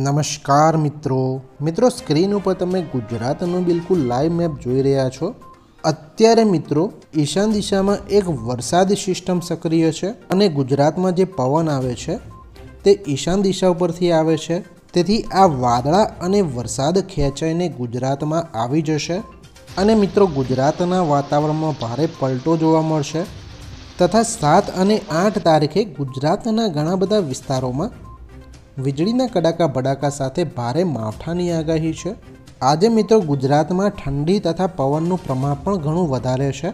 નમસ્કાર મિત્રો સ્ક્રીન ઉપર તમે ગુજરાતનું બિલકુલ લાઈવ મેપ જોઈ રહ્યા છો। અત્યારે મિત્રો ઈશાન દિશામાં એક વરસાદી સિસ્ટમ સક્રિય છે અને ગુજરાતમાં જે પવન આવે છે તે ઈશાન દિશા ઉપરથી આવે છે। તેથી આ વાદળા અને વરસાદ ખેંચાઈને ગુજરાતમાં આવી જશે અને મિત્રો ગુજરાતના વાતાવરણમાં ભારે પલટો જોવા મળશે તથા 7 અને 8 તારીખે ગુજરાતના ઘણા બધા વિસ્તારોમાં વીજળીના કડાકા ભડાકા સાથે ભારે માવઠાની આગાહી છે। આજે મિત્રો ગુજરાતમાં ઠંડી તથા પવનનું પ્રમાણ પણ ઘણું વધારે છે,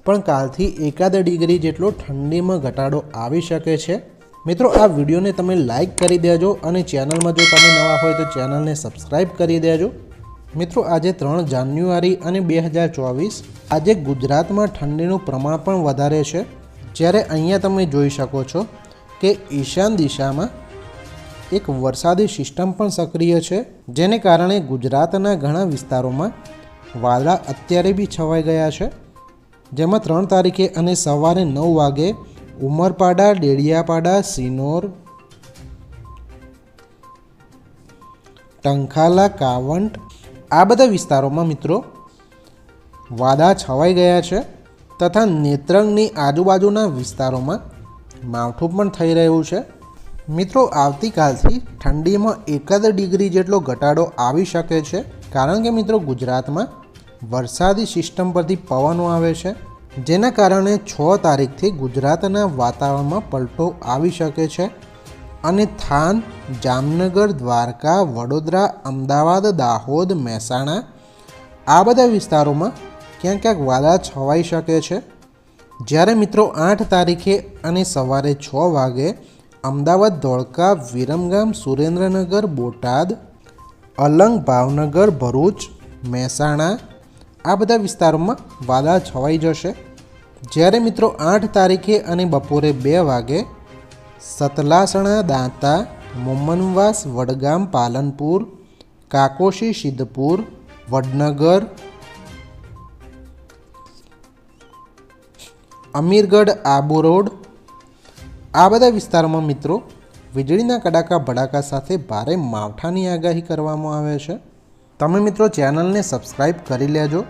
પણ કાલથી 1 ડિગ્રી જેટલો ઠંડીમાં ઘટાડો આવી શકે છે। મિત્રો આ વિડીયોને તમે લાઈક કરી દેજો અને ચેનલમાં જો તમે નવા હોય તો ચેનલને સબસ્ક્રાઈબ કરી દેજો। મિત્રો આજે 3 જાન્યુઆરી અને 2024 આજે ગુજરાતમાં ઠંડીનું પ્રમાણ પણ વધારે છે, જ્યારે અહીંયા તમે જોઈ શકો છો કે ઈશાન દિશામાં એક વરસાદી સિસ્ટમ પણ સક્રિય છે, જેને કારણે ગુજરાતના ઘણા વિસ્તારોમાં વાદળા અત્યારે બી છવાઈ ગયા છે। જેમાં 3 તારીખે અને સવારે 9 વાગે ઉમરપાડા, ડેડિયાપાડા, સિનોર, ટંકાલા, કાવંટ આ બધા વિસ્તારોમાં મિત્રો વાદળા છવાઈ ગયા છે તથા નેત્રંગની આજુબાજુના વિસ્તારોમાં માવઠું પણ થઈ રહ્યું છે। મિત્રો આવતીકાલથી ઠંડીમાં 1 ડિગ્રી જેટલો ઘટાડો આવી શકે છે, કારણ કે મિત્રો ગુજરાતમાં વરસાદી સિસ્ટમ પરથી પવનો આવે છે, જેના કારણે 6 તારીખથી ગુજરાતના વાતાવરણમાં પલટો આવી શકે છે અને થાન, જામનગર, દ્વારકા, વડોદરા, અમદાવાદ, દાહોદ, મહેસાણા આ બધા વિસ્તારોમાં ક્યાંક ક્યાંક વાદળા છવાઈ શકે છે। જ્યારે મિત્રો 8 તારીખે અને સવારે 6 વાગે અમદાવાદ, ધોળકા, વિરમગામ, સુરેન્દ્રનગર, બોટાદ, અલંગ, ભાવનગર, ભરૂચ, મહેસાણા આ બધા વિસ્તારોમાં વાદળા છવાઈ જશે। જ્યારે મિત્રો 8 તારીખે અને બપોરે 2 વાગે સતલાસણા, દાંતા, મોમનવાસ, વડગામ, પાલનપુર, કાકોશી, સિદ્ધપુર, વડનગર, અમીરગઢ, આબુ રોડ આ બધા વિસ્તારોમાં મિત્રો વીજળીના કડાકા ભડાકા સાથે ભારે માવઠાની આગાહી કરવામાં આવે છે। તમે મિત્રો ચેનલને સબસ્ક્રાઈબ કરી લેજો